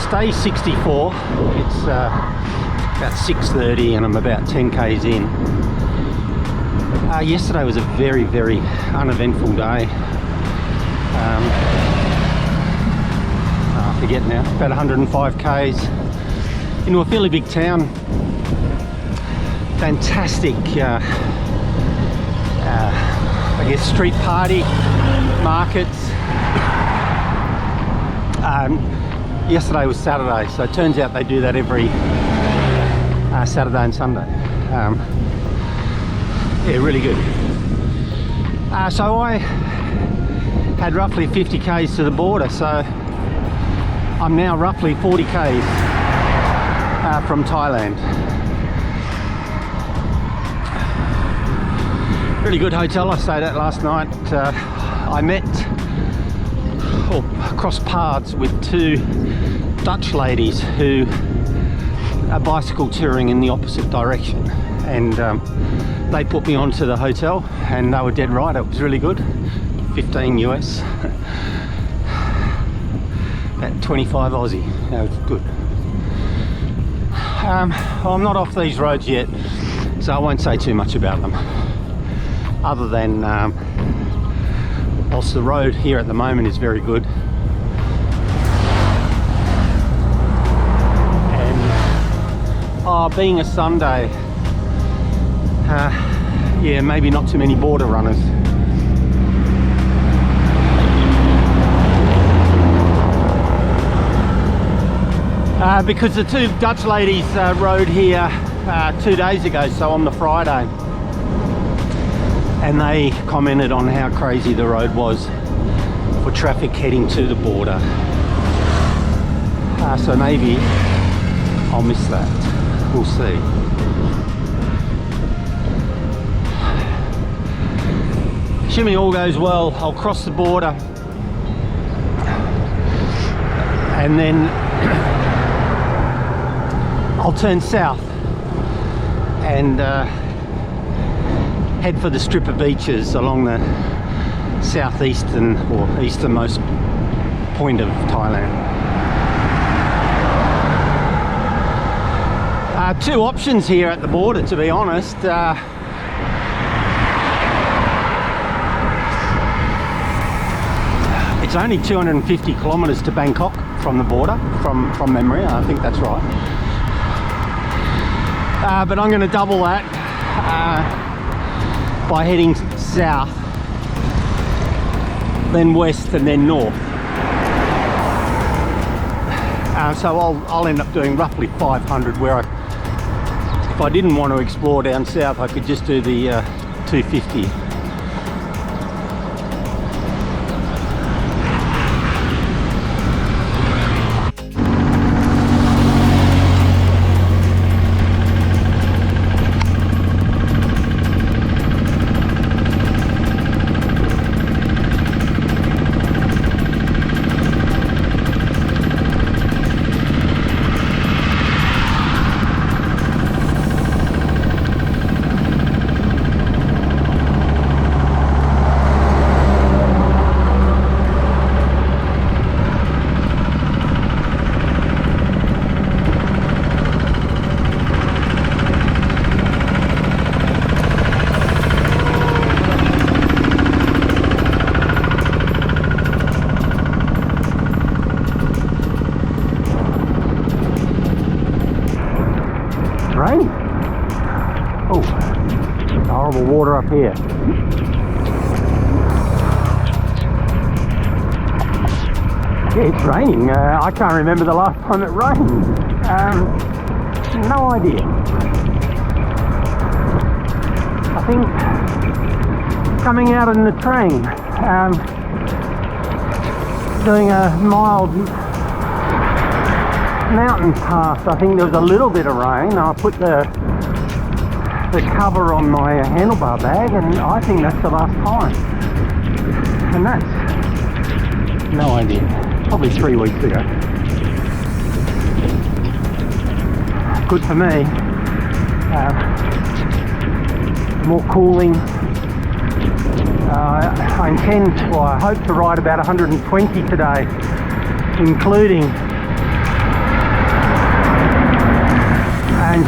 It's day 64. It's about 6:30 and I'm about 10 k's in. Yesterday was a very, very uneventful day. I forget now, about 105 k's into a fairly big town. Fantastic, I guess, street party, markets. Yesterday was Saturday, so it turns out they do that every Saturday and Sunday. Yeah, really good. So I had roughly 50 k's to the border, so I'm now roughly 40 k's from Thailand. Really good hotel I stayed at last night. I met or crossed paths with two Dutch ladies who are bicycle touring in the opposite direction, and they put me onto the hotel, and they were dead right. It was really good. 15 US, about 25 Aussie. That was good. Well, I'm not off these roads yet, so I won't say too much about them, other than whilst the road here at the moment is very good, and being a Sunday, yeah, maybe not too many border runners. Because the two Dutch ladies rode here 2 days ago, so on the Friday, and they commented on how crazy the road was for traffic heading to the border. So maybe I'll miss that. We'll see. Assuming all goes well, I'll cross the border and then I'll turn south and head for the strip of beaches along the southeastern or easternmost point of Thailand. Two options here at the border, to be honest. It's only 250 kilometres to Bangkok from the border, from memory. I think that's right. But I'm going to double that by heading south, then west, and then north. So I'll end up doing roughly 500, where if I didn't want to explore down south, I could just do the 250. Rain. Oh, horrible water up here. Yeah, it's raining. I can't remember the last time it rained. No idea. I think coming out in the train, doing a mild mountain pass, I think there was a little bit of rain. I put the cover on my handlebar bag, and I think that's the last time. And that's no idea. Probably 3 weeks ago. Good for me. More cooling. I intend, well, I hope to ride about 120 today, including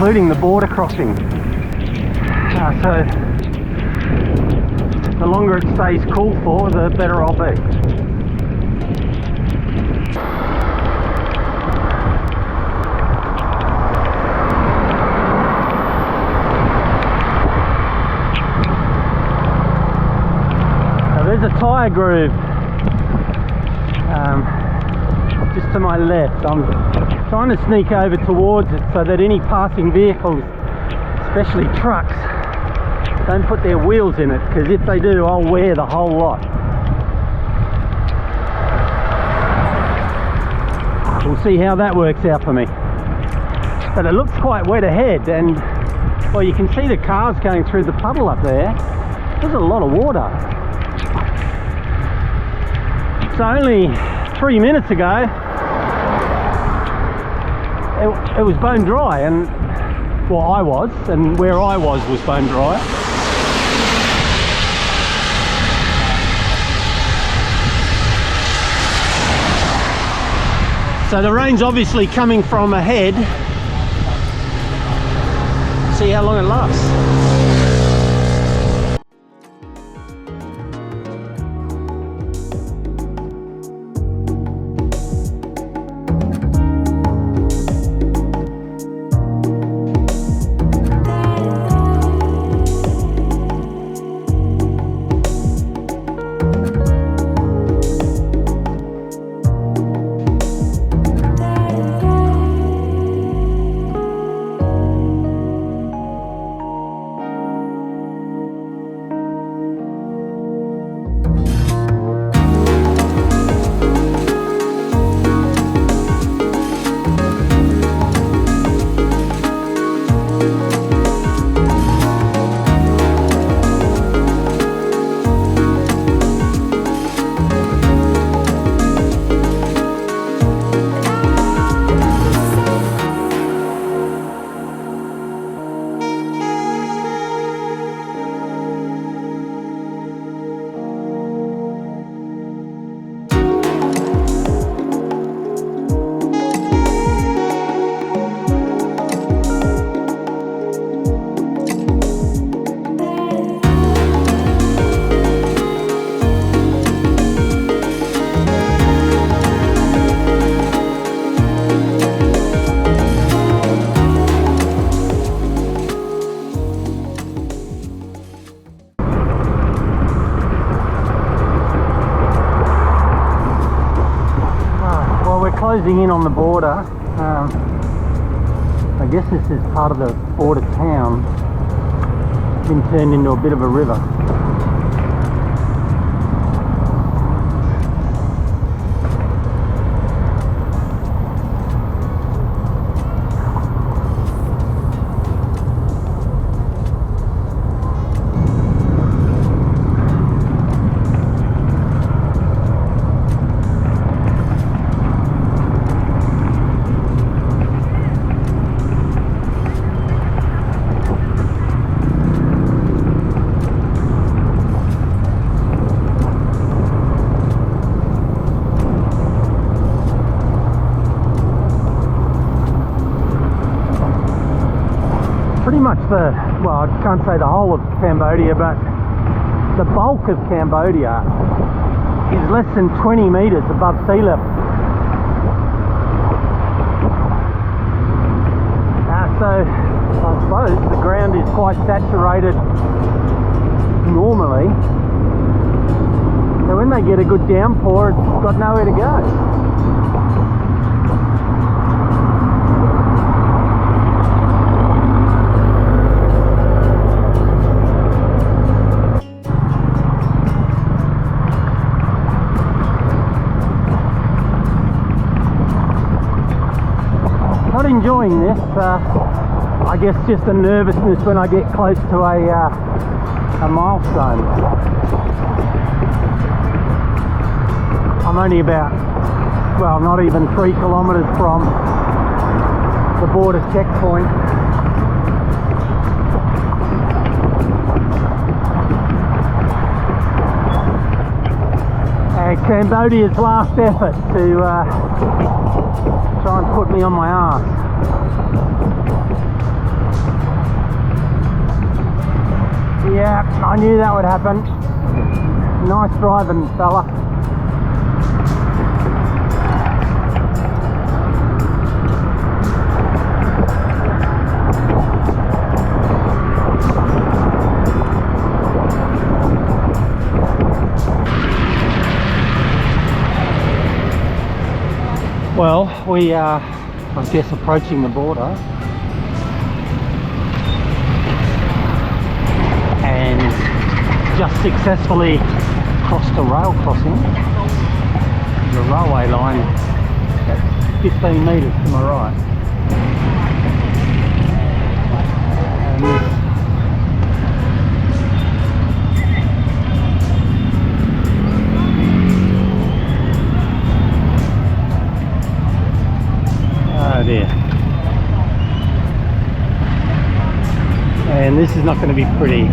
including the border crossing. So the longer it stays cool for, the better I'll be. Now there's a tyre groove just to my left. I'm trying to sneak over towards it so that any passing vehicles, especially trucks, don't put their wheels in it, because if they do, I'll wear the whole lot. We'll see how that works out for me. But it looks quite wet ahead, and well, you can see the cars going through the puddle up there. There's a lot of water. So only 3 minutes ago it was bone dry, and well, I was, and where I was bone dry. So the rain's obviously coming from ahead. See how long it lasts. Closing in on the border. I guess this is part of the border town. It's been turned into a bit of a river. Well, I can't say the whole of Cambodia, but the bulk of Cambodia is less than 20 metres above sea level. So I suppose the ground is quite saturated normally, so when they get a good downpour, it's got nowhere to go. Enjoying this. I guess just a nervousness when I get close to a milestone. I'm only about, well, not even 3 kilometres from the border checkpoint. Cambodia's last effort to try and put me on my arse. Yeah, I knew that would happen. Nice driving, fella. Well, we are, I guess, approaching the border, and just successfully crossed a rail crossing, the railway line, at 15 metres to my right. Oh dear. And this is not going to be pretty.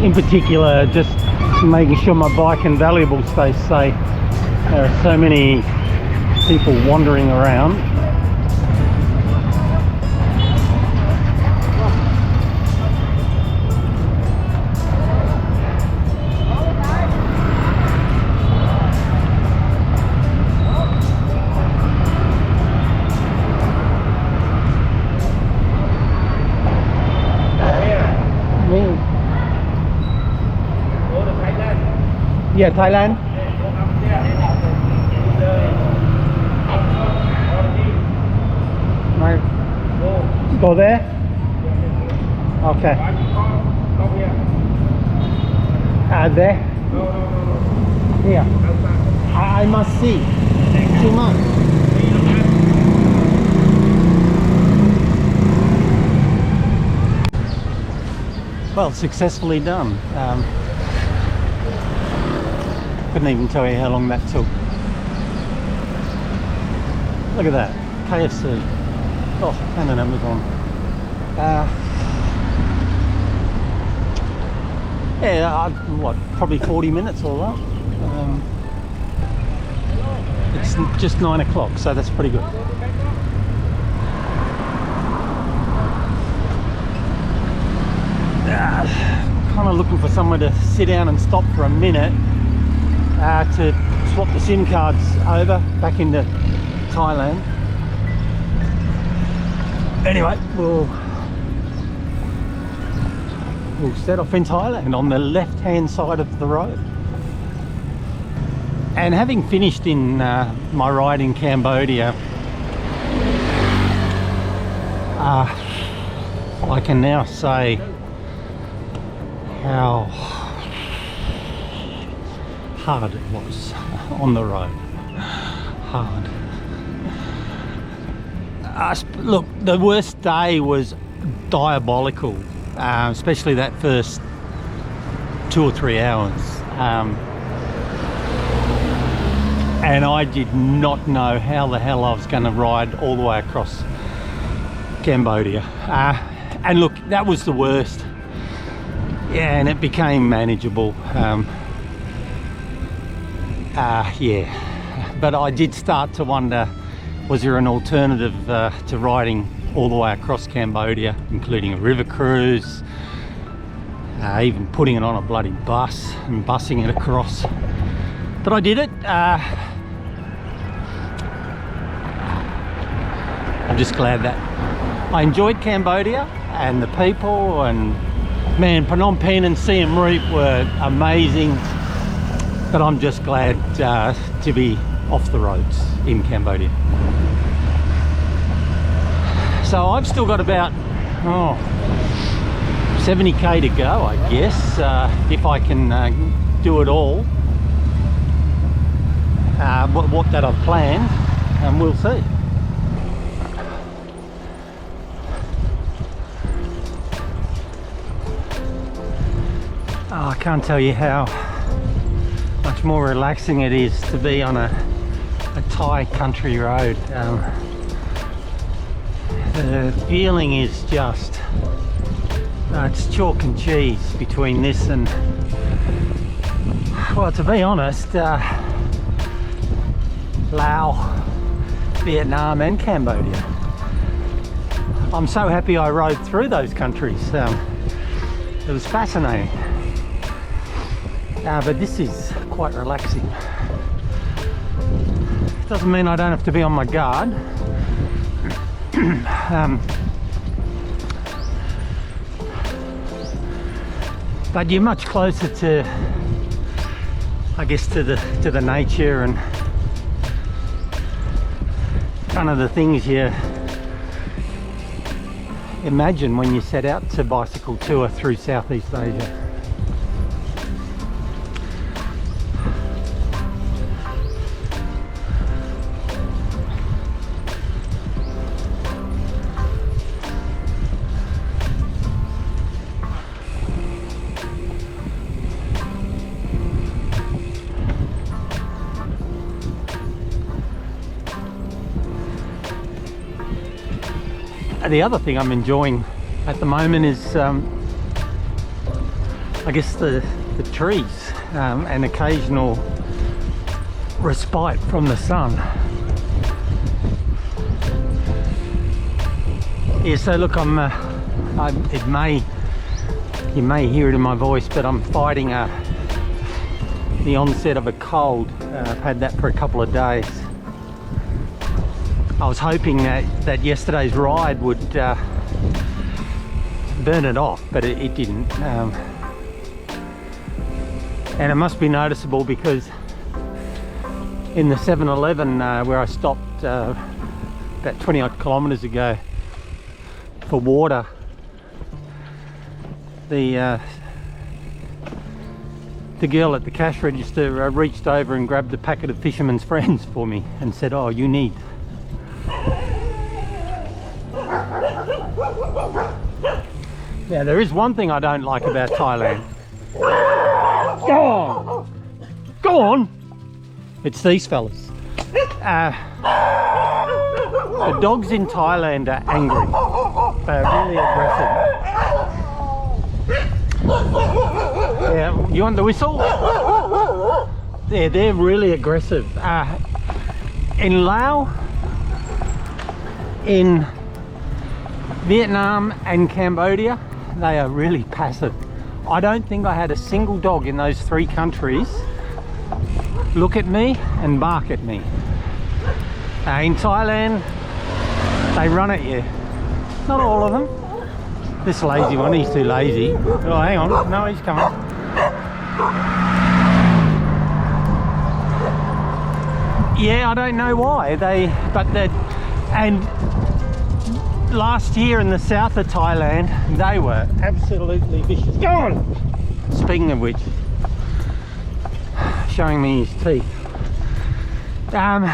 In particular, just making sure my bike and valuables stay safe. There are so many people wandering around. Yeah, Thailand. Right. Go there? Okay. There? Here. I must see. Too much. Well, successfully done. Couldn't even tell you how long that took. Look at that, KFC. Oh, and an Amazon. Yeah, what, probably 40 minutes all up. It's just 9 o'clock, so that's pretty good. Kind of looking for somewhere to sit down and stop for a minute. To swap the SIM cards over back into Thailand. Anyway, we'll set off in Thailand on the left hand side of the road. And having finished in my ride in Cambodia, I can now say how hard it was on the road. Hard. Look, the worst day was diabolical, especially that first 2 or 3 hours. And I did not know how the hell I was going to ride all the way across Cambodia. And look, that was the worst. Yeah, and it became manageable. Yeah, but I did start to wonder, was there an alternative to riding all the way across Cambodia, including a river cruise, even putting it on a bloody bus and bussing it across. But I did it. I'm just glad that I enjoyed Cambodia and the people, and man, Phnom Penh and Siam Reap were amazing. But I'm just glad to be off the roads in Cambodia. So I've still got about 70k to go, I guess, if I can do it all. What that I've planned, and we'll see. Oh, I can't tell you how much more relaxing it is to be on a Thai country road. The feeling is just, it's chalk and cheese between this and, well, to be honest, Laos, Vietnam and Cambodia. I'm so happy I rode through those countries. It was fascinating. But this is quite relaxing. Doesn't mean I don't have to be on my guard. But you're much closer to, I guess, to the nature and kind of the things you imagine when you set out to bicycle tour through Southeast Asia. The other thing I'm enjoying at the moment is I guess the trees and occasional respite from the sun. Yeah, so look, you may hear it in my voice, but I'm fighting the onset of a cold. I've had that for a couple of days. I was hoping that yesterday's ride would burn it off, but it didn't. And it must be noticeable because in the 7-Eleven where I stopped about 20 odd kilometres ago for water, the girl at the cash register reached over and grabbed a packet of Fisherman's Friends for me and said, "Oh, you need." Yeah, there is one thing I don't like about Thailand. Go on! Go on! It's these fellas. The dogs in Thailand are angry. They're really aggressive. Yeah, you want the whistle? Yeah, they're really aggressive. In Laos, in Vietnam and Cambodia, they are really passive. I don't think I had a single dog in those 3 countries look at me and bark at me. In Thailand, they run at you. Not all of them. This lazy one, he's too lazy. Oh, hang on, no, he's coming. Yeah, I don't know why. And last year in the south of Thailand, they were absolutely vicious. Go on! Speaking of which, showing me his teeth. Yeah,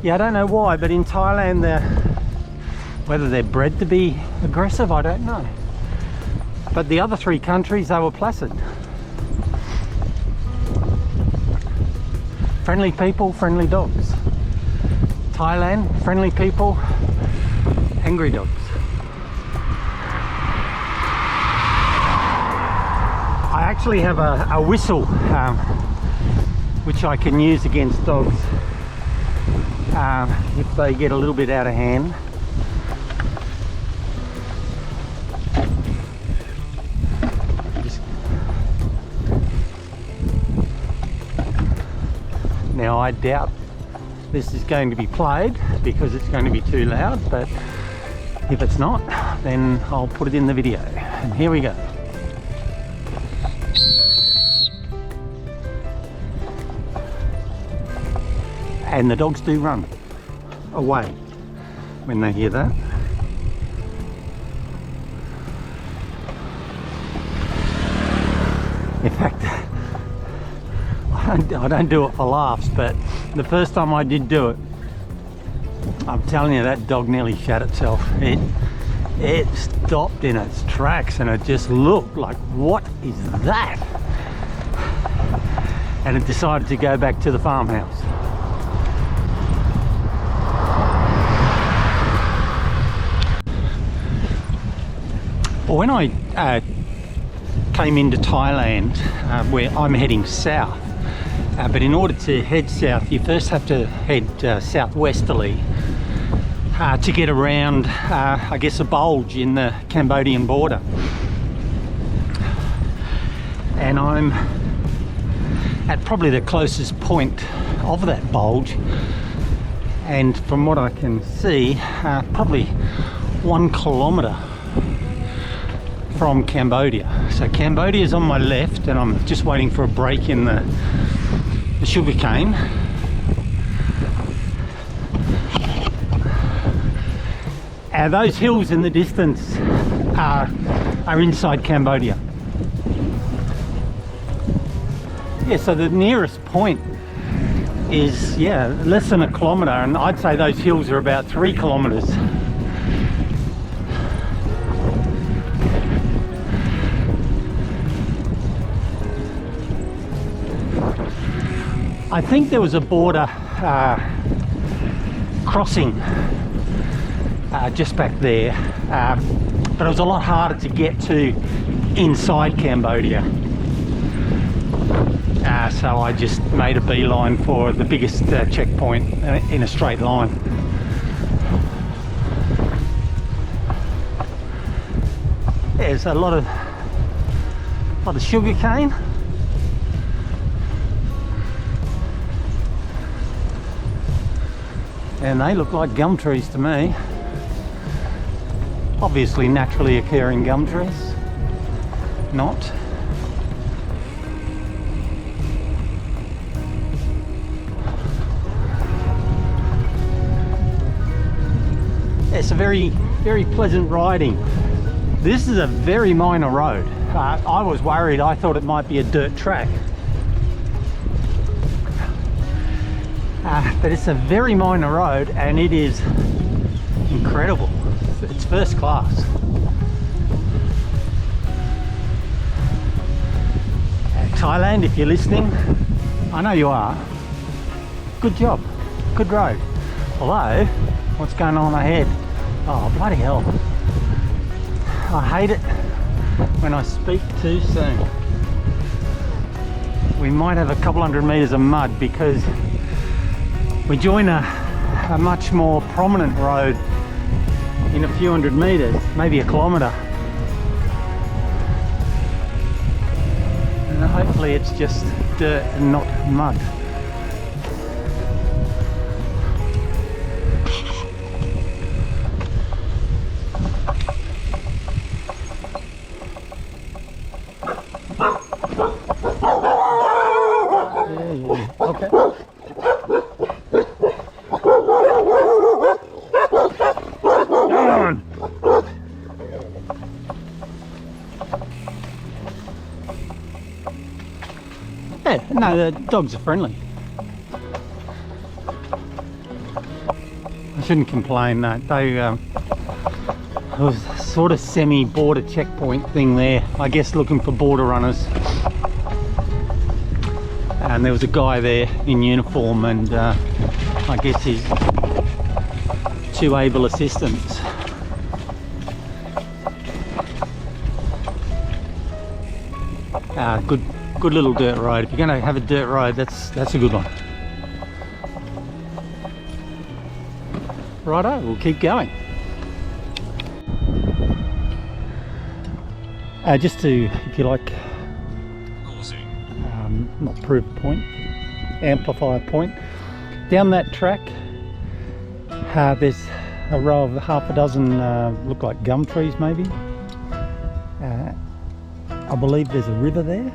I don't know why, but in Thailand, whether they're bred to be aggressive, I don't know. But the other 3 countries, they were placid. Friendly people, friendly dogs. Thailand, friendly people, angry dogs. I actually have a whistle which I can use against dogs if they get a little bit out of hand. Now I doubt this is going to be played because it's going to be too loud, but if it's not, then I'll put it in the video. And here we go. And the dogs do run away when they hear that. In fact, I don't do it for laughs, but the first time I did do it, I'm telling you, that dog nearly shat itself. It stopped in its tracks and it just looked like, what is that? And it decided to go back to the farmhouse. Well, when I came into Thailand, where I'm heading south, but in order to head south, you first have to head southwesterly to get around, I guess, a bulge in the Cambodian border. And I'm at probably the closest point of that bulge, and from what I can see, probably 1 kilometre from Cambodia. So Cambodia is on my left, and I'm just waiting for a break in the sugarcane. Those hills in the distance are inside Cambodia. Yeah, so the nearest point is, yeah, less than 1 kilometre, and I'd say those hills are about 3 kilometres. I think there was a border crossing just back there, but it was a lot harder to get to inside Cambodia. So I just made a beeline for the biggest checkpoint in a straight line. There's a lot of sugar cane. And they look like gum trees to me. Obviously naturally occurring gum trees. Not. It's a very, very pleasant riding. This is a very minor road. I was worried, I thought it might be a dirt track. But it's a very minor road, and it is incredible. It's first class. Thailand, if you're listening, I know you are. Good job, good road. Although, what's going on ahead? Oh, bloody hell. I hate it when I speak too soon. We might have a couple hundred metres of mud because we join a much more prominent road in a few hundred metres, maybe a kilometre. And hopefully it's just dirt and not mud. Okay. Yeah, no, the dogs are friendly. I shouldn't complain, no. They, it was sort of semi-border checkpoint thing there, I guess looking for border runners. And there was a guy there in uniform, and I guess his 2 able assistants. Good little dirt road. If you're going to have a dirt road, that's a good one. Righto, we'll keep going. Just to, if you like, not prove a point, amplify a point. Down that track, there's a row of half a dozen look like gum trees maybe. I believe there's a river there,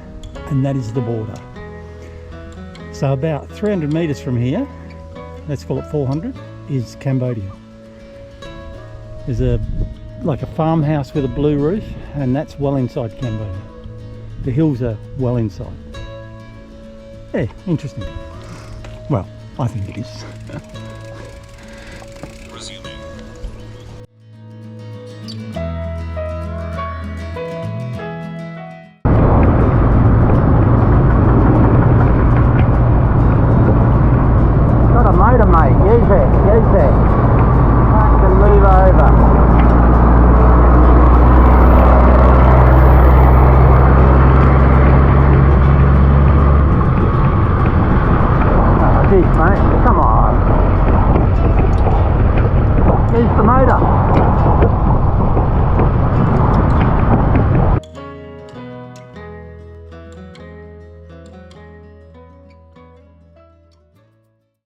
and that is the border. So about 300 metres from here, let's call it 400, is Cambodia. There's like a farmhouse with a blue roof, and that's well inside Cambodia. The hills are well inside. Yeah, interesting. Well, I think it is.